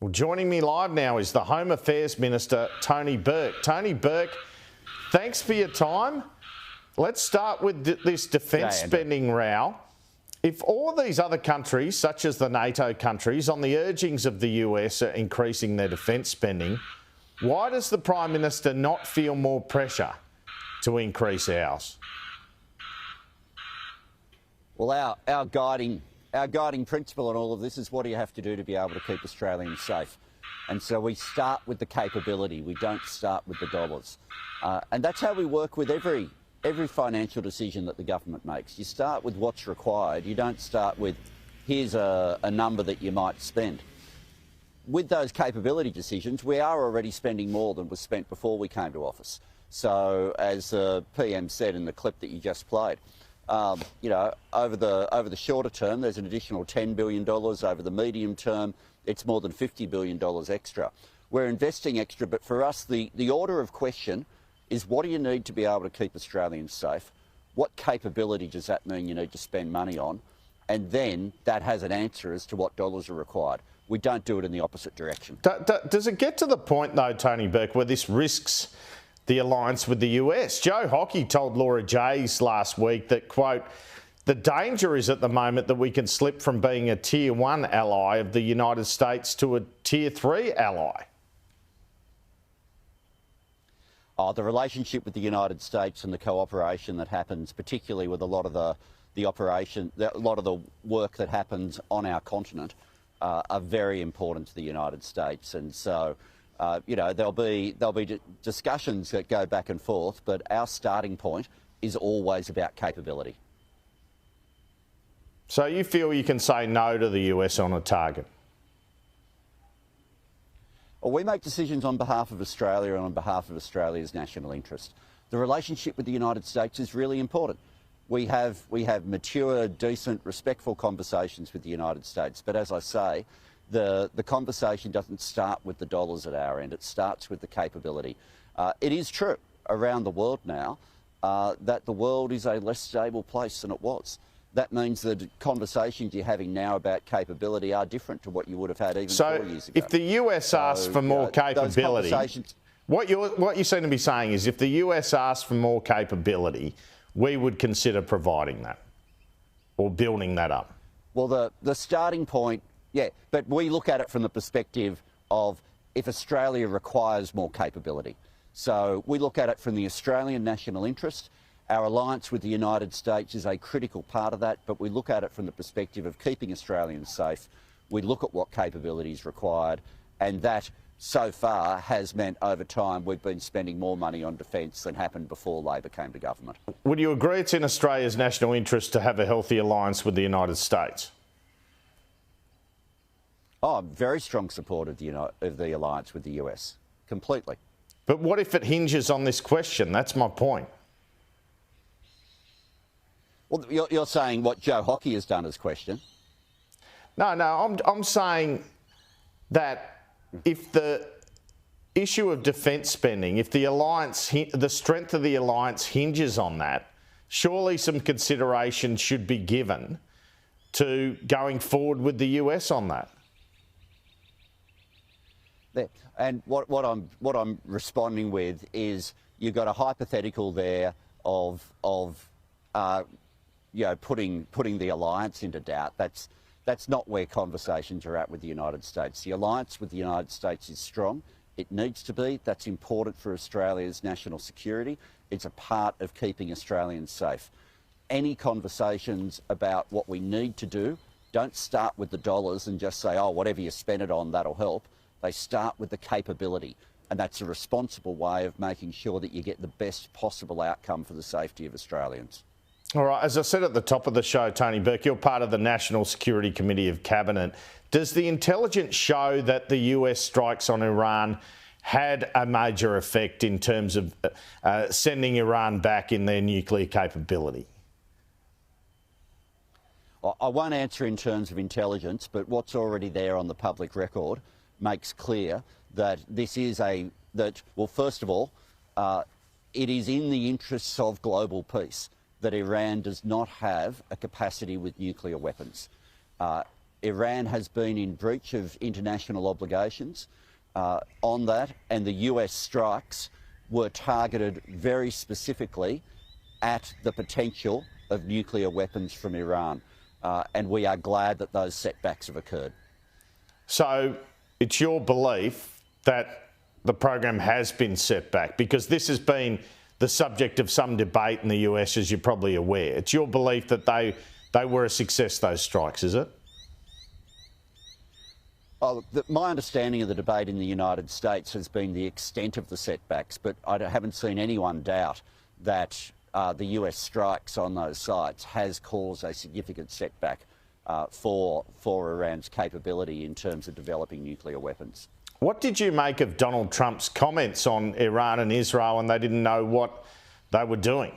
Well, joining me live now is the Home Affairs Minister Tony Burke. Tony Burke, thanks for your time. Let's start with this defence spending row. If all these other countries, such as the NATO countries, on the urgings of the US are increasing their defence spending, why does the Prime Minister not feel more pressure to increase ours? Well, our guiding principle on all of this is what do you have to do to be able to keep Australians safe? And so we start with the capability. We don't start with the dollars. And that's how we work with every financial decision that the government makes. You start with what's required. You don't start with, here's a number that you might spend. With those capability decisions, we are already spending more than was spent before we came to office. So, as the PM said in the clip that you just played, you know, over the shorter term, there's an additional $10 billion. Over the medium term, it's more than $50 billion extra. We're investing extra, but for us, the order of question is what do you need to be able to keep Australians safe? What capability does that mean you need to spend money on? And then that has an answer as to what dollars are required. We don't do it in the opposite direction. Does it get to the point, though, Tony Burke, where this risks the alliance with the US? Joe Hockey told Laura Jays last week that, quote, the danger is at the moment that we can slip from being a Tier 1 ally of the United States to a Tier 3 ally. The relationship with the United States and the cooperation that happens, particularly with a lot of the work that happens on our continent, are very important to the United States. And so, you know, there'll be discussions that go back and forth, but our starting point is always about capability. So you feel you can say no to the US on a target? Well, we make decisions on behalf of Australia and on behalf of Australia's national interest. The relationship with the United States is really important. We have mature, decent, respectful conversations with the United States. But as I say, the conversation doesn't start with the dollars at our end. It starts with the capability. It is true around the world now that the world is a less stable place than it was. That means the conversations you're having now about capability are different to what you would have had even 4 years ago. If the US asks for more capability, what you seem to be saying is if the US asks for more capability, we would consider providing that or building that up. Well, the starting point, yeah, but we look at it from the perspective of if Australia requires more capability. So we look at it from the Australian national interest. Our alliance with the United States is a critical part of that, but we look at it from the perspective of keeping Australians safe. We look at what capability is required, and that so far has meant over time we've been spending more money on defence than happened before Labor came to government. Would you agree it's in Australia's national interest to have a healthy alliance with the United States? Oh, I'm very strong supporter of the alliance with the US, completely. But what if it hinges on this question? That's my point. Well, you're saying what Joe Hockey has done as question. No, I'm saying that if the issue of defence spending, if the alliance, the strength of the alliance hinges on that, surely some consideration should be given to going forward with the US on that. And what I'm responding with is you've got a hypothetical there of you know, putting the alliance into doubt. That's not where conversations are at with the United States. The alliance with the United States is strong. It needs to be. That's important for Australia's national security. It's a part of keeping Australians safe. Any conversations about what we need to do don't start with the dollars and just say, oh, whatever you spend it on, that'll help. They start with the capability, and that's a responsible way of making sure that you get the best possible outcome for the safety of Australians. All right, as I said at the top of the show, Tony Burke, you're part of the National Security Committee of Cabinet. Does the intelligence show that the US strikes on Iran had a major effect in terms of sending Iran back in their nuclear capability? I won't answer in terms of intelligence, but what's already there on the public record makes clear that this is well, first of all, it is in the interests of global peace that Iran does not have a capacity with nuclear weapons. Iran has been in breach of international obligations on that, and the US strikes were targeted very specifically at the potential of nuclear weapons from Iran. And we are glad that those setbacks have occurred. So it's your belief that the program has been set back, because this has been the subject of some debate in the US, as you're probably aware. It's your belief that they were a success, those strikes, is it? Oh, my understanding of the debate in the United States has been the extent of the setbacks, but I haven't seen anyone doubt that the US strikes on those sites has caused a significant setback for Iran's capability in terms of developing nuclear weapons. What did you make of Donald Trump's comments on Iran and Israel, and they didn't know what they were doing?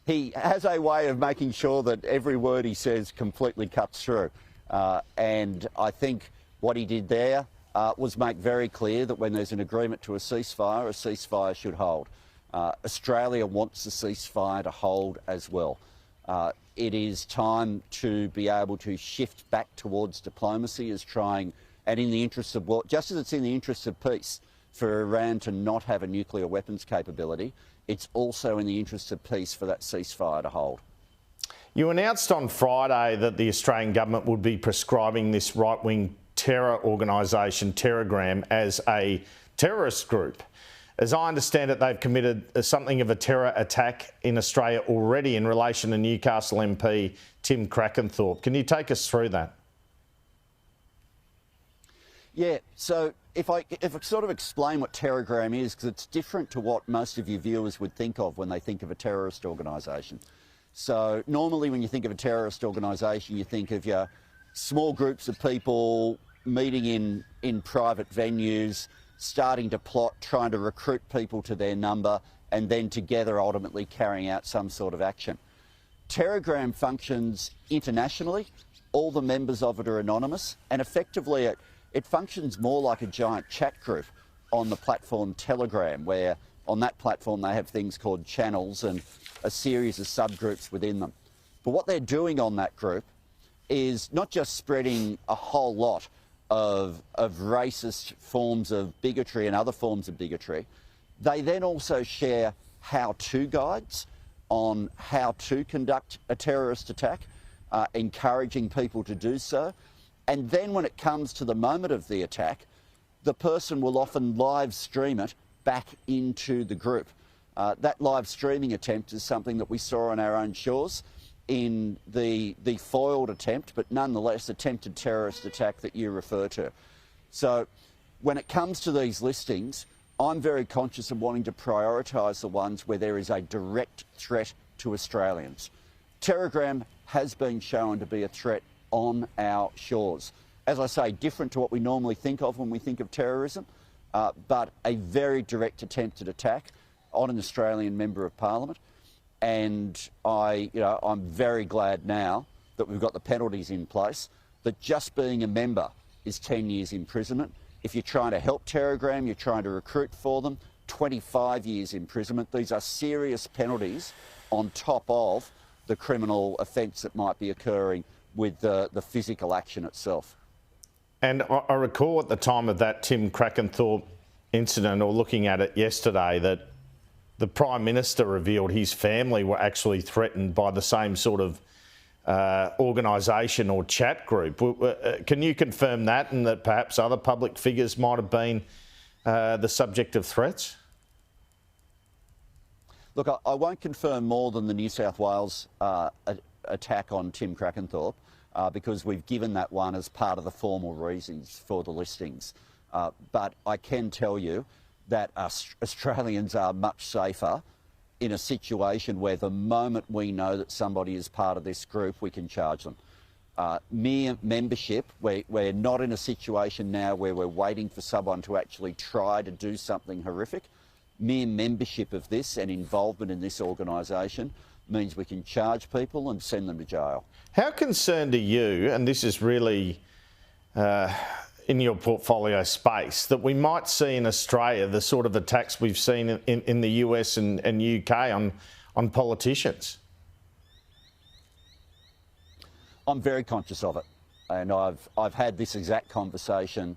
He has a way of making sure that every word he says completely cuts through. And I think what he did there was make very clear that when there's an agreement to a ceasefire should hold. Australia wants the ceasefire to hold as well. It is time to be able to shift back towards diplomacy and in the interests of, just as it's in the interests of peace for Iran to not have a nuclear weapons capability, it's also in the interests of peace for that ceasefire to hold. You announced on Friday that the Australian government would be prescribing this right-wing terror organisation, Telegram, as a terrorist group. As I understand it, they've committed something of a terror attack in Australia already in relation to Newcastle MP Tim Crackenthorpe. Can you take us through that? Yeah, so if I sort of explain what Telegram is, because it's different to what most of your viewers would think of when they think of a terrorist organisation. So normally when you think of a terrorist organisation, you think of your small groups of people meeting in private venues, starting to plot, trying to recruit people to their number, and then together ultimately carrying out some sort of action. Telegram functions internationally. All the members of it are anonymous, and effectively it functions more like a giant chat group on the platform Telegram, where on that platform they have things called channels and a series of subgroups within them. But what they're doing on that group is not just spreading a whole lot of racist forms of bigotry and other forms of bigotry. They then also share how-to guides on how to conduct a terrorist attack, encouraging people to do so. And then when it comes to the moment of the attack, the person will often live stream it back into the group. That live streaming attempt is something that we saw on our own shores in the foiled attempt, but nonetheless attempted terrorist attack that you refer to. So when it comes to these listings, I'm very conscious of wanting to prioritise the ones where there is a direct threat to Australians. Telegram has been shown to be a threat on our shores. As I say, different to what we normally think of when we think of terrorism, but a very direct attempted attack on an Australian Member of Parliament. And I'm very glad now that we've got the penalties in place, that just being a member is 10 years imprisonment. If you're trying to help Telegram, you're trying to recruit for them, 25 years imprisonment. These are serious penalties on top of the criminal offence that might be occurring with the physical action itself. And I recall at the time of that Tim Crackenthorpe incident, or looking at it yesterday, that the Prime Minister revealed his family were actually threatened by the same sort of organisation or chat group. Can you confirm that, and that perhaps other public figures might have been the subject of threats? Look, I won't confirm more than the New South Wales attack on Tim Crackenthorpe because we've given that one as part of the formal reasons for the listings. But I can tell you that Australians are much safer in a situation where the moment we know that somebody is part of this group, we can charge them. Mere membership, we're not in a situation now where we're waiting for someone to actually try to do something horrific. Mere membership of this and involvement in this organisation means we can charge people and send them to jail. How concerned are you, and this is really in your portfolio space, that we might see in Australia the sort of attacks we've seen in the US and UK on politicians? I'm very conscious of it, and I've had this exact conversation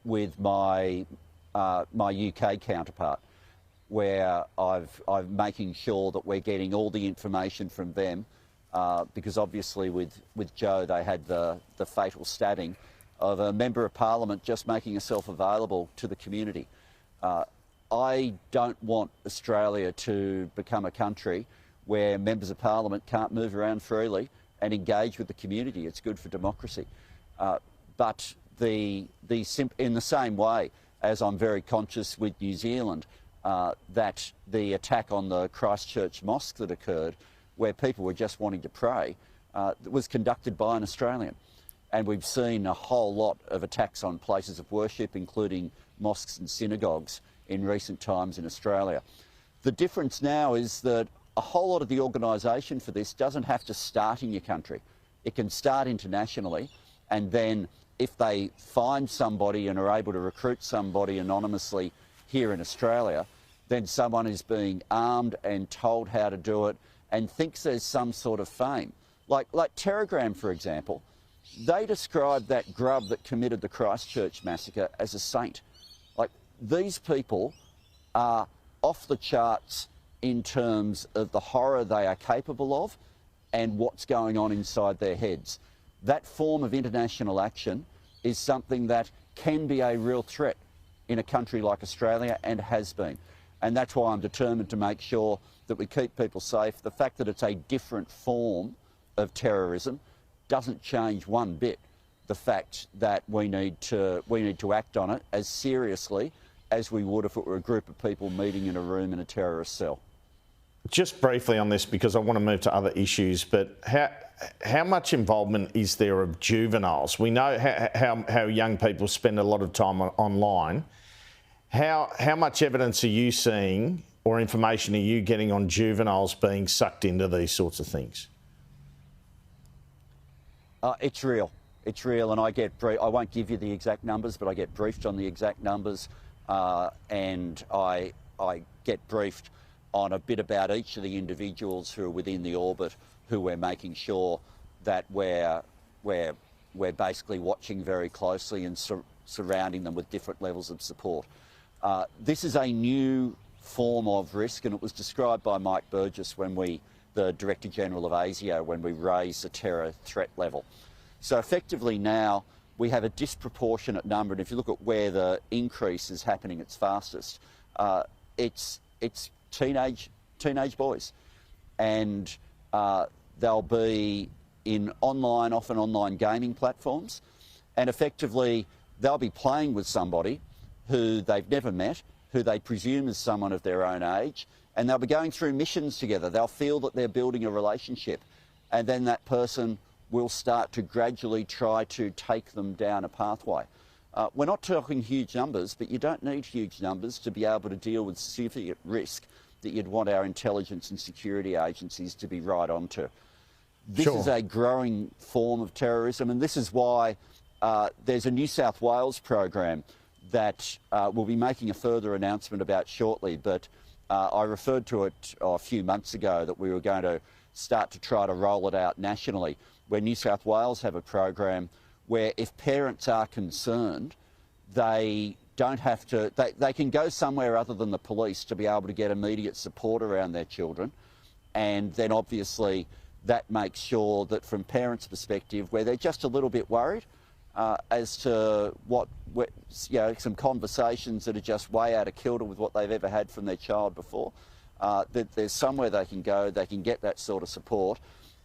with my my UK counterpart, where I'm making sure that we're getting all the information from them, because obviously with Joe they had the fatal stabbing of a member of parliament just making herself available to the community. I don't want Australia to become a country where members of parliament can't move around freely and engage with the community. It's good for democracy. But in the same way as I'm very conscious with New Zealand that the attack on the Christchurch mosque that occurred, where people were just wanting to pray, was conducted by an Australian. And we've seen a whole lot of attacks on places of worship, including mosques and synagogues, in recent times in Australia. The difference now is that a whole lot of the organisation for this doesn't have to start in your country. It can start internationally, and then if they find somebody and are able to recruit somebody anonymously here in Australia, then someone is being armed and told how to do it and thinks there's some sort of fame. Like Telegram, for example, they described that grub that committed the Christchurch massacre as a saint. Like, these people are off the charts in terms of the horror they are capable of and what's going on inside their heads. That form of international action is something that can be a real threat in a country like Australia, and has been. And that's why I'm determined to make sure that we keep people safe. The fact that it's a different form of terrorism doesn't change one bit the fact that we need to act on it as seriously as we would if it were a group of people meeting in a room in a terrorist cell. Just briefly on this, because I want to move to other issues, but how much involvement is there of juveniles? We know how young people spend a lot of time online. How much evidence are you seeing or information are you getting on juveniles being sucked into these sorts of things? It's real. It's real, and I won't give you the exact numbers, but I get briefed on the exact numbers, and I get briefed on a bit about each of the individuals who are within the orbit, who we're making sure that we're basically watching very closely and surrounding them with different levels of support. This is a new form of risk, and it was described by Mike Burgess, the Director General of ASIO, when we raised the terror threat level. So effectively now we have a disproportionate number, and if you look at where the increase is happening its fastest, it's teenage boys, and they'll be in often online gaming platforms, and effectively they'll be playing with somebody who they've never met, who they presume is someone of their own age, and they'll be going through missions together. They'll feel that they're building a relationship, and then that person will start to gradually try to take them down a pathway. We're not talking huge numbers, but you don't need huge numbers to be able to deal with significant risk that you'd want our intelligence and security agencies to be right onto. This Sure. is a growing form of terrorism, and this is why there's a New South Wales program that we'll be making a further announcement about shortly, but I referred to it a few months ago that we were going to start to try to roll it out nationally, where New South Wales have a program where if parents are concerned, they don't have to, they can go somewhere other than the police to be able to get immediate support around their children. And then obviously that makes sure that from parents' perspective, where they're just a little bit worried as to some conversations that are just way out of kilter with what they've ever had from their child before, that there's somewhere they can go, they can get that sort of support,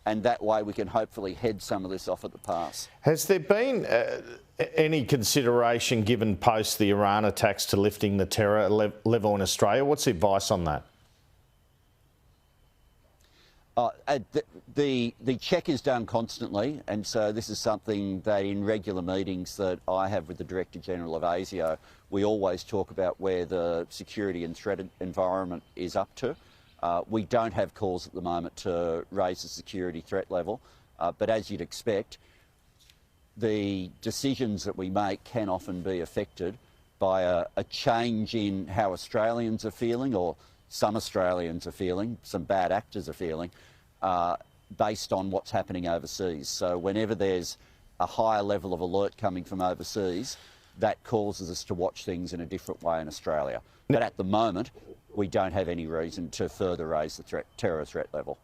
and that way we can hopefully head some of this off at the pass. Has there been any consideration given post the Iran attacks to lifting the terror level in Australia? What's the advice on that? The check is done constantly, and so this is something that in regular meetings that I have with the Director General of ASIO, we always talk about where the security and threat environment is up to. We don't have calls at the moment to raise the security threat level, but as you'd expect, the decisions that we make can often be affected by a change in how Australians are feeling, or some Australians are feeling, some bad actors are feeling, based on what's happening overseas. So whenever there's a higher level of alert coming from overseas, that causes us to watch things in a different way in Australia. But at the moment, we don't have any reason to further raise the terror threat level.